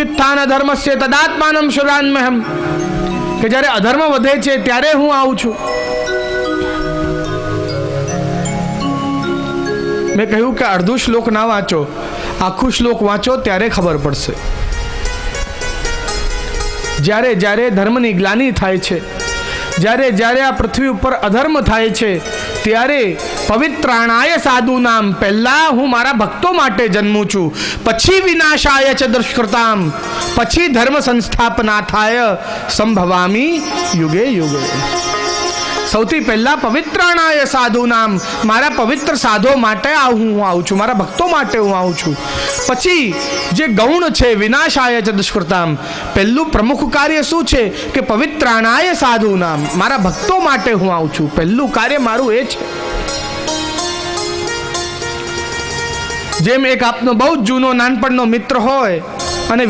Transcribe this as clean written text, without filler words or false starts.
ઉત્થાન અધર્મસ્ય તદાત્માનમ શુરાન્મહમ, કે જ્યારે અધર્મ વધે છે ત્યારે હું આવું છું. મેં કહ્યું કે અડધું શ્લોક ના વાંચો, આખું શ્લોક વાંચો ત્યારે ખબર પડશે. જ્યારે જ્યારે ધર્મની ગ્લાનિ થાય છે, જ્યારે જ્યારે આ પૃથ્વી ઉપર અધર્મ થાય છે, ત્યારે પવિત્રાણાય સાધુ નામ, પહેલા હું મારા ભક્તો માટે જન્મું છું, પછી વિનાશાય ચ દુષ્કૃતામ, પછી ધર્મ સંસ્થાપના થાય, સંભવામી યુગે યુગે. સૌથી પહેલા પવિત્રાણાય સાધુ નામ, મારા પવિત્ર સાધો માટે હું આવું છું, મારા ભક્તો માટે હું આવું છું. પછી જે ગૌણ છે વિનાશાય ચ દુષ્કૃતામ, પહેલું પ્રમુખ કાર્ય શું છે કે પવિત્રાણાય સાધુ નામ, મારા ભક્તો માટે હું આવું છું. પહેલું કાર્ય મારું એ છે. જેમ એક આપનો બહુ જૂનો નાનપણનો મિત્ર હોય અને